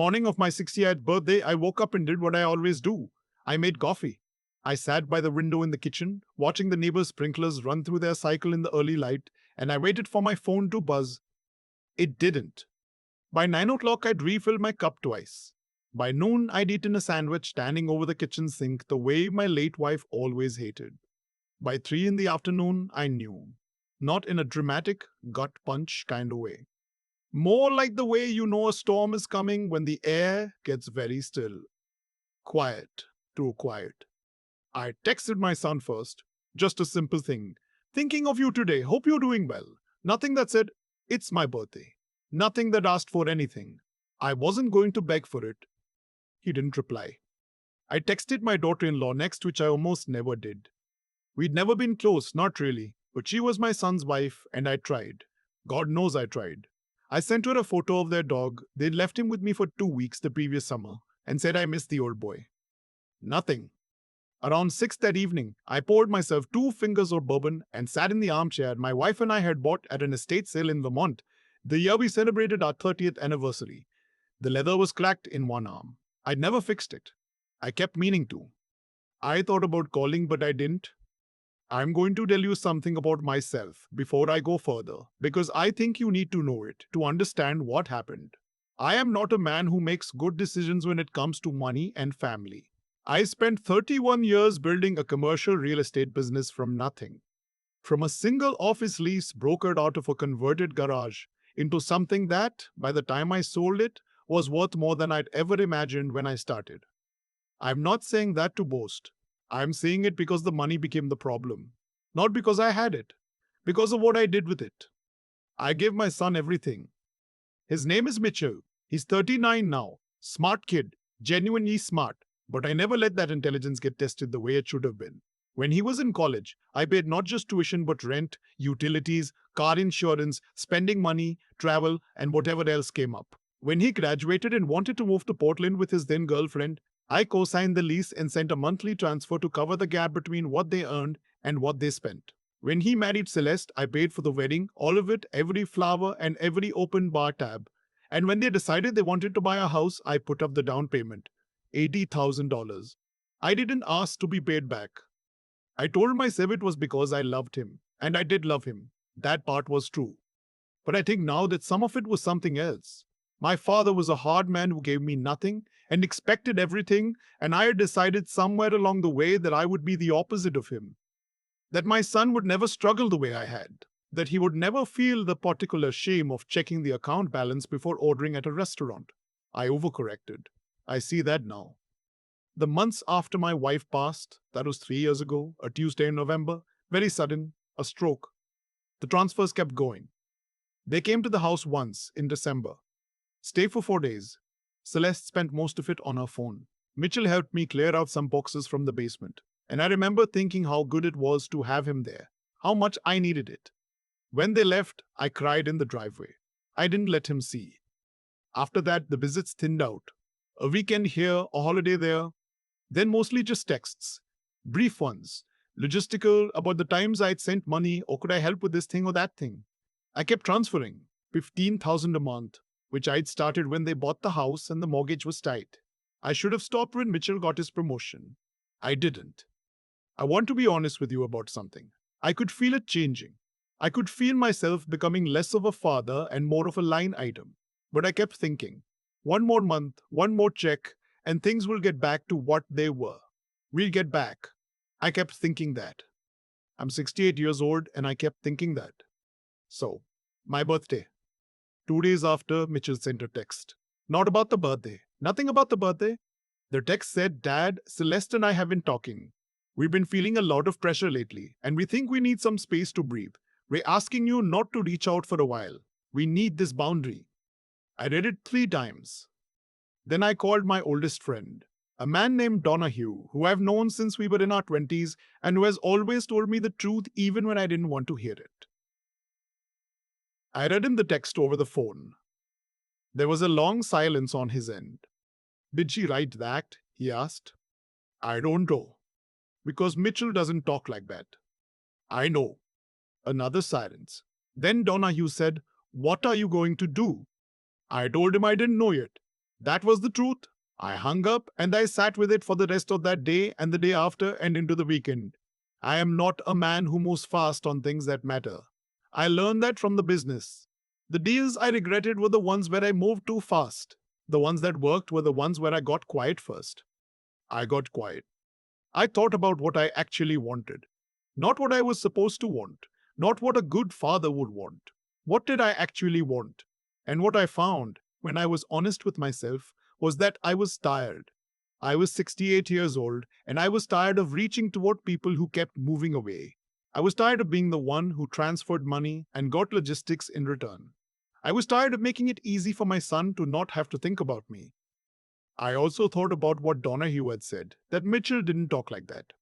Morning of my 60th birthday, I woke up and did what I always do. I made coffee. I sat by the window in the kitchen, watching the neighbors' sprinklers run through their cycle in the early light, and I waited for my phone to buzz. It didn't. By 9 o'clock, I'd refilled my cup twice. By noon, I'd eaten a sandwich standing over the kitchen sink the way my late wife always hated. By 3 in the afternoon, I knew. Not in a dramatic, gut punch kind of way. More like the way you know a storm is coming when the air gets very still. Quiet, too quiet. I texted my son first. Just a simple thing. Thinking of you today. Hope you're doing well. Nothing that said, it's my birthday. Nothing that asked for anything. I wasn't going to beg for it. He didn't reply. I texted my daughter-in-law next, which I almost never did. We'd never been close, not really, but she was my son's wife, and I tried. God knows I tried. I sent her a photo of their dog. They'd left him with me for 2 weeks the previous summer and said I missed the old boy. Nothing. Around 6 that evening, I poured myself 2 fingers of bourbon and sat in the armchair my wife and I had bought at an estate sale in Vermont, the year we celebrated our 30th anniversary. The leather was cracked in one arm. I'd never fixed it. I kept meaning to. I thought about calling, but I didn't. I'm going to tell you something about myself before I go further, because I think you need to know it to understand what happened. I am not a man who makes good decisions when it comes to money and family. I spent 31 years building a commercial real estate business from nothing. From a single office lease brokered out of a converted garage into something that, by the time I sold it, was worth more than I'd ever imagined when I started. I'm not saying that to boast. I'm saying it because the money became the problem. Not because I had it. Because of what I did with it. I gave my son everything. His name is Mitchell. He's 39 now. Smart kid. Genuinely smart. But I never let that intelligence get tested the way it should have been. When he was in college, I paid not just tuition but rent, utilities, car insurance, spending money, travel, and whatever else came up. When he graduated and wanted to move to Portland with his then girlfriend, I co-signed the lease and sent a monthly transfer to cover the gap between what they earned and what they spent. When he married Celeste, I paid for the wedding, all of it, every flower and every open bar tab. And when they decided they wanted to buy a house, I put up the down payment, $80,000. I didn't ask to be paid back. I told myself it was because I loved him, and I did love him. That part was true. But I think now that some of it was something else. My father was a hard man who gave me nothing and expected everything, and I had decided somewhere along the way that I would be the opposite of him. That my son would never struggle the way I had. That he would never feel the particular shame of checking the account balance before ordering at a restaurant. I overcorrected. I see that now. The months after my wife passed, that was 3 years ago, a Tuesday in November, very sudden, a stroke. The transfers kept going. They came to the house once in December. Stay for 4 days. Celeste spent most of it on her phone. Mitchell helped me clear out some boxes from the basement, and I remember thinking how good it was to have him there, how much I needed it. When they left, I cried in the driveway. I didn't let him see. After that, the visits thinned out. A weekend here, a holiday there, then mostly just texts. Brief ones, logistical about the times I'd sent money or could I help with this thing or that thing. I kept transferring, $15,000 a month, which I'd started when they bought the house and the mortgage was tight. I should have stopped when Mitchell got his promotion. I didn't. I want to be honest with you about something. I could feel it changing. I could feel myself becoming less of a father and more of a line item. But I kept thinking, one more month, one more check, and things will get back to what they were. We'll get back. I kept thinking that. I'm 68 years old and I kept thinking that. So, my birthday. 2 days after, Mitchell sent a text. Not about the birthday. Nothing about the birthday. The text said, Dad, Celeste and I have been talking. We've been feeling a lot of pressure lately, and we think we need some space to breathe. We're asking you not to reach out for a while. We need this boundary. I read it 3 times. Then I called my oldest friend, a man named Donahue, who I've known since we were in our 20s and who has always told me the truth even when I didn't want to hear it. I read him the text over the phone. There was a long silence on his end. Did she write that? He asked. I don't know. Because Mitchell doesn't talk like that. I know. Another silence. Then Donahue said, What are you going to do? I told him I didn't know yet. That was the truth. I hung up and I sat with it for the rest of that day and the day after and into the weekend. I am not a man who moves fast on things that matter. I learned that from the business. The deals I regretted were the ones where I moved too fast. The ones that worked were the ones where I got quiet first. I got quiet. I thought about what I actually wanted. Not what I was supposed to want. Not what a good father would want. What did I actually want? And what I found, when I was honest with myself, was that I was tired. I was 68 years old, and I was tired of reaching toward people who kept moving away. I was tired of being the one who transferred money and got logistics in return. I was tired of making it easy for my son to not have to think about me. I also thought about what Donahue had said, that Mitchell didn't talk like that.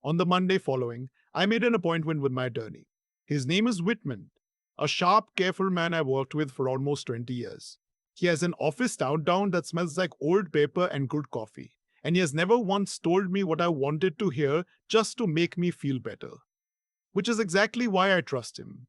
On the Monday following, I made an appointment with my attorney. His name is Whitman, a sharp, careful man I worked with for almost 20 years. He has an office downtown that smells like old paper and good coffee, and he has never once told me what I wanted to hear just to make me feel better. Which is exactly why I trust him.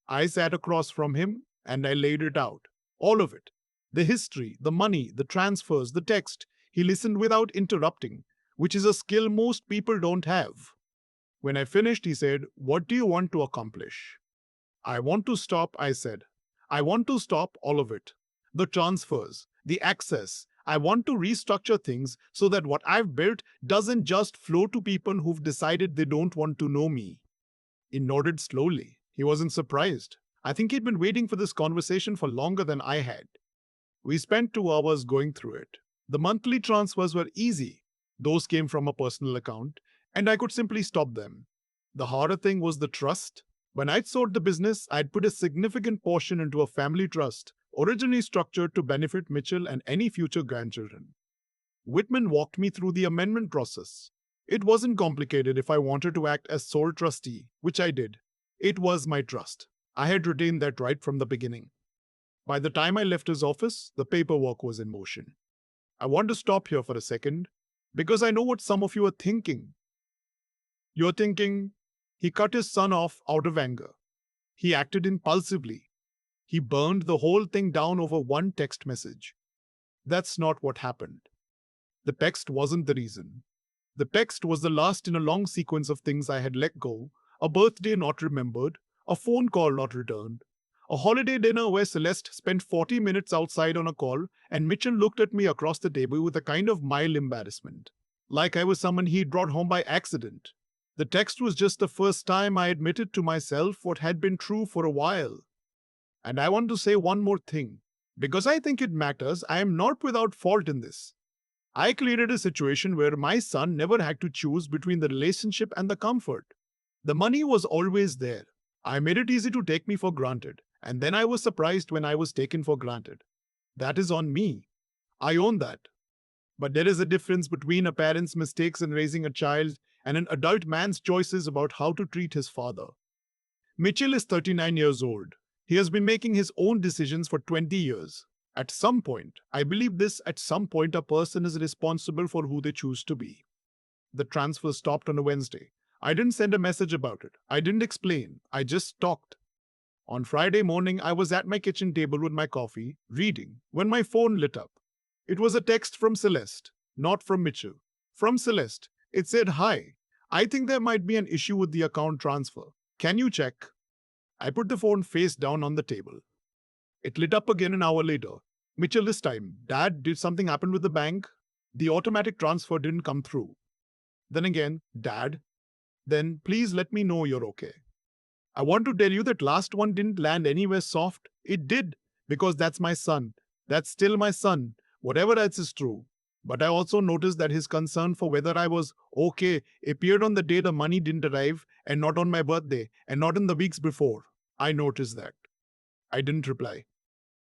I sat across from him and I laid it out. All of it. The history, the money, the transfers, the text. He listened without interrupting, which is a skill most people don't have. When I finished, he said, "What do you want to accomplish?" "I want to stop," I said. "I want to stop all of it. The transfers, the access. I want to restructure things so that what I've built doesn't just flow to people who've decided they don't want to know me." He nodded slowly. He wasn't surprised. I think he'd been waiting for this conversation for longer than I had. We spent 2 hours going through it. The monthly transfers were easy. Those came from a personal account, and I could simply stop them. The harder thing was the trust. When I'd sold the business, I'd put a significant portion into a family trust, originally structured to benefit Mitchell and any future grandchildren. Whitman walked me through the amendment process. It wasn't complicated if I wanted to act as sole trustee, which I did. It was my trust. I had retained that right from the beginning. By the time I left his office, the paperwork was in motion. I want to stop here for a second because I know what some of you are thinking. You're thinking, he cut his son off out of anger. He acted impulsively. He burned the whole thing down over one text message. That's not what happened. The text wasn't the reason. The text was the last in a long sequence of things I had let go: a birthday not remembered, a phone call not returned, a holiday dinner where Celeste spent 40 minutes outside on a call and Mitchell looked at me across the table with a kind of mild embarrassment, like I was someone he'd brought home by accident. The text was just the first time I admitted to myself what had been true for a while. And I want to say one more thing. Because I think it matters, I am not without fault in this. I created a situation where my son never had to choose between the relationship and the comfort. The money was always there. I made it easy to take me for granted, and then I was surprised when I was taken for granted. That is on me. I own that. But there is a difference between a parent's mistakes in raising a child and an adult man's choices about how to treat his father. Mitchell is 39 years old. He has been making his own decisions for 20 years. At some point, I believe this, at some point, a person is responsible for who they choose to be. The transfer stopped on a Wednesday. I didn't send a message about it. I didn't explain. I just talked. On Friday morning, I was at my kitchen table with my coffee, reading, when my phone lit up. It was a text from Celeste, not from Mitchell. From Celeste. It said, "Hi, I think there might be an issue with the account transfer. Can you check?" I put the phone face down on the table. It lit up again an hour later. "Mitchell, this time. Dad, did something happen with the bank? The automatic transfer didn't come through." Then again, "Dad." Then, "Please let me know you're okay." I want to tell you that last one didn't land anywhere soft. It did, because that's my son. That's still my son. Whatever else is true. But I also noticed that his concern for whether I was okay appeared on the day the money didn't arrive, and not on my birthday, and not in the weeks before. I noticed that. I didn't reply.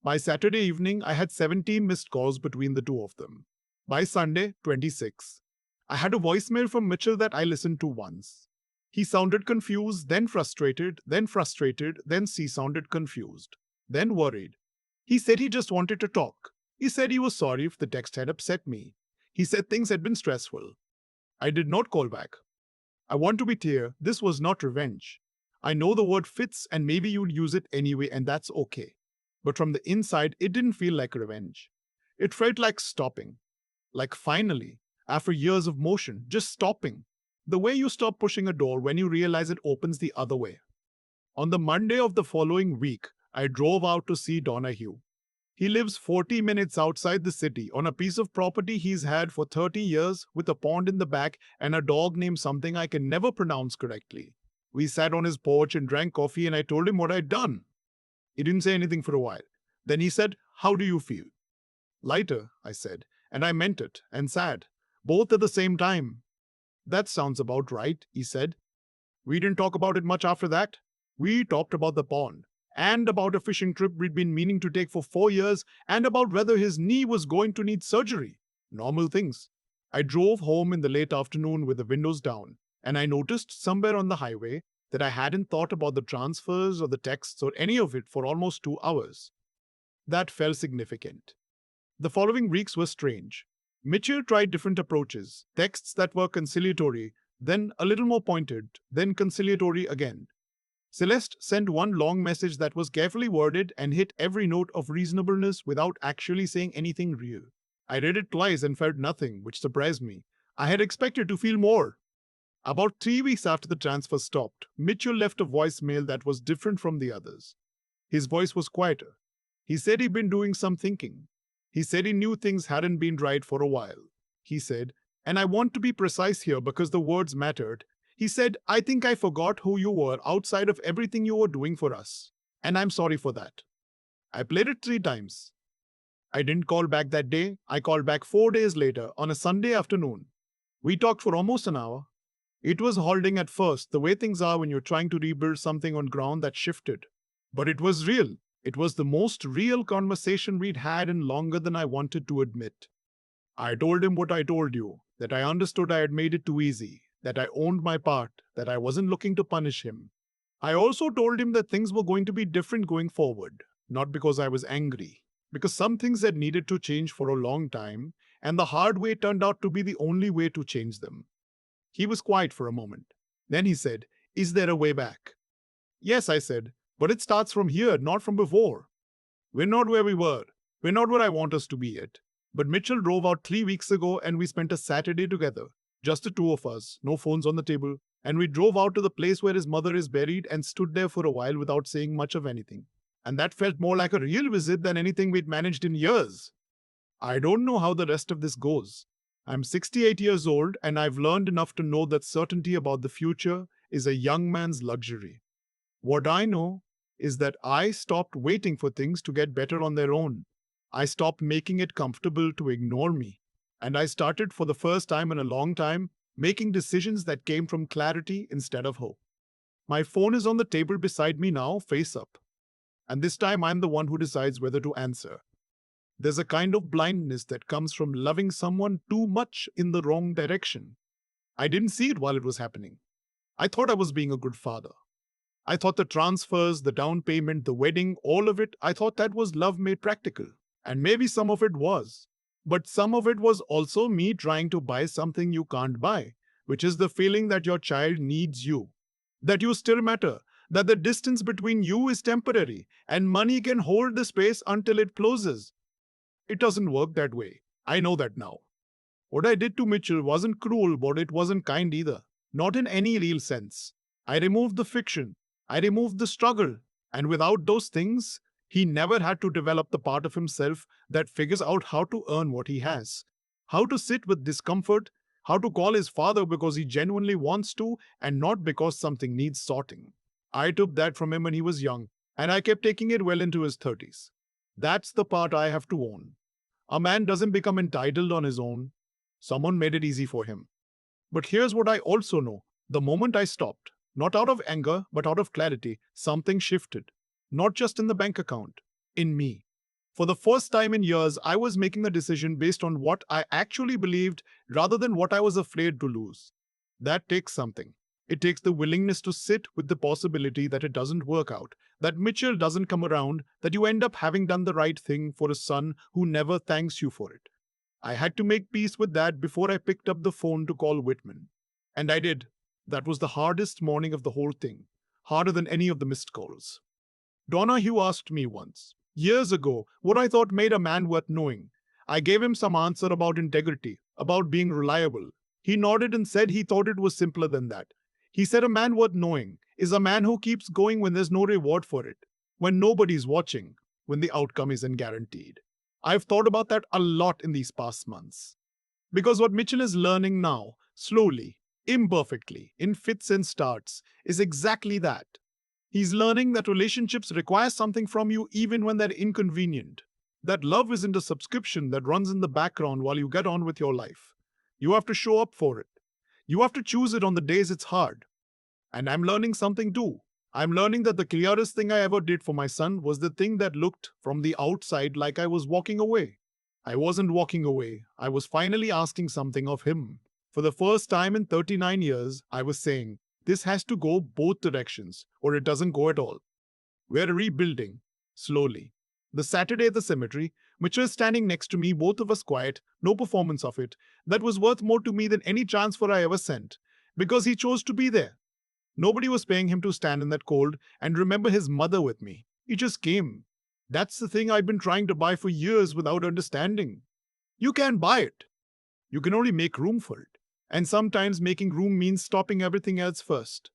By Saturday evening, I had 17 missed calls between the two of them. By Sunday, 26. I had a voicemail from Mitchell that I listened to once. He sounded confused, then frustrated, then frustrated, then he sounded confused, then worried. He said he just wanted to talk. He said he was sorry if the text had upset me. He said things had been stressful. I did not call back. I want to be clear, this was not revenge. I know the word fits and maybe you'd use it anyway, and that's okay. But from the inside, it didn't feel like revenge. It felt like stopping. Like finally, after years of motion, just stopping. The way you stop pushing a door when you realize it opens the other way. On the Monday of the following week, I drove out to see Donahue. He lives 40 minutes outside the city on a piece of property he's had for 30 years with a pond in the back and a dog named something I can never pronounce correctly. We sat on his porch and drank coffee and I told him what I'd done. He didn't say anything for a while. Then he said, "How do you feel?" "Lighter," I said, and I meant it, and sad, both at the same time. "That sounds about right," he said. We didn't talk about it much after that. We talked about the pond, and about a fishing trip we'd been meaning to take for 4 years, and about whether his knee was going to need surgery. Normal things. I drove home in the late afternoon with the windows down, and I noticed somewhere on the highway that I hadn't thought about the transfers or the texts or any of it for almost 2 hours. That felt significant. The following weeks were strange. Mitchell tried different approaches, texts that were conciliatory, then a little more pointed, then conciliatory again. Celeste sent one long message that was carefully worded and hit every note of reasonableness without actually saying anything real. I read it twice and felt nothing, which surprised me. I had expected to feel more. About 3 weeks after the transfer stopped, Mitchell left a voicemail that was different from the others. His voice was quieter. He said he'd been doing some thinking. He said he knew things hadn't been right for a while. He said, and I want to be precise here because the words mattered. He said, "I think I forgot who you were outside of everything you were doing for us. And I'm sorry for that." I played it 3 times. I didn't call back that day. I called back 4 days later on a Sunday afternoon. We talked for almost an hour. It was halting at first, the way things are when you're trying to rebuild something on ground that shifted. But it was real. It was the most real conversation we'd had in longer than I wanted to admit. I told him what I told you, that I understood I had made it too easy, that I owned my part, that I wasn't looking to punish him. I also told him that things were going to be different going forward, not because I was angry, because some things had needed to change for a long time, and the hard way turned out to be the only way to change them. He was quiet for a moment. Then he said, "Is there a way back?" "Yes," I said, "but it starts from here, not from before. We're not where we were. We're not where I want us to be yet." But Mitchell drove out 3 weeks ago and we spent a Saturday together. Just the two of us, no phones on the table. And we drove out to the place where his mother is buried and stood there for a while without saying much of anything. And that felt more like a real visit than anything we'd managed in years. I don't know how the rest of this goes. I'm 68 years old and I've learned enough to know that certainty about the future is a young man's luxury. What I know is that I stopped waiting for things to get better on their own. I stopped making it comfortable to ignore me. And I started, for the first time in a long time, making decisions that came from clarity instead of hope. My phone is on the table beside me now, face up. And this time I'm the one who decides whether to answer. There's a kind of blindness that comes from loving someone too much in the wrong direction. I didn't see it while it was happening. I thought I was being a good father. I thought the transfers, the down payment, the wedding, all of it, I thought that was love made practical. And maybe some of it was. But some of it was also me trying to buy something you can't buy, which is the feeling that your child needs you, that you still matter, that the distance between you is temporary, and money can hold the space until it closes. It doesn't work that way. I know that now. What I did to Mitchell wasn't cruel, but it wasn't kind either. Not in any real sense. I removed the fiction. I removed the struggle. And without those things, he never had to develop the part of himself that figures out how to earn what he has, how to sit with discomfort, how to call his father because he genuinely wants to and not because something needs sorting. I took that from him when he was young, and I kept taking it well into his 30s. That's the part I have to own. A man doesn't become entitled on his own. Someone made it easy for him. But here's what I also know. The moment I stopped, not out of anger, but out of clarity, something shifted. Not just in the bank account, in me. For the first time in years, I was making a decision based on what I actually believed rather than what I was afraid to lose. That takes something. It takes the willingness to sit with the possibility that it doesn't work out, that Mitchell doesn't come around, that you end up having done the right thing for a son who never thanks you for it. I had to make peace with that before I picked up the phone to call Whitman. And I did. That was the hardest morning of the whole thing, harder than any of the missed calls. Donahue asked me once, years ago, what I thought made a man worth knowing. I gave him some answer about integrity, about being reliable. He nodded and said he thought it was simpler than that. He said a man worth knowing is a man who keeps going when there's no reward for it, when nobody's watching, when the outcome isn't guaranteed. I've thought about that a lot in these past months. Because what Mitchell is learning now, slowly, imperfectly, in fits and starts, is exactly that. He's learning that relationships require something from you even when they're inconvenient. That love isn't a subscription that runs in the background while you get on with your life. You have to show up for it. You have to choose it on the days it's hard. And I'm learning something too. I'm learning that the clearest thing I ever did for my son was the thing that looked from the outside like I was walking away. I wasn't walking away. I was finally asking something of him. For the first time in 39 years, I was saying, this has to go both directions, or it doesn't go at all. We're rebuilding, slowly. The Saturday at the cemetery, Mitchell standing next to me, both of us quiet, no performance of it, that was worth more to me than any transfer I ever sent, because he chose to be there. Nobody was paying him to stand in that cold and remember his mother with me. He just came. That's the thing I've been trying to buy for years without understanding. You can't buy it. You can only make room for it. And sometimes making room means stopping everything else first.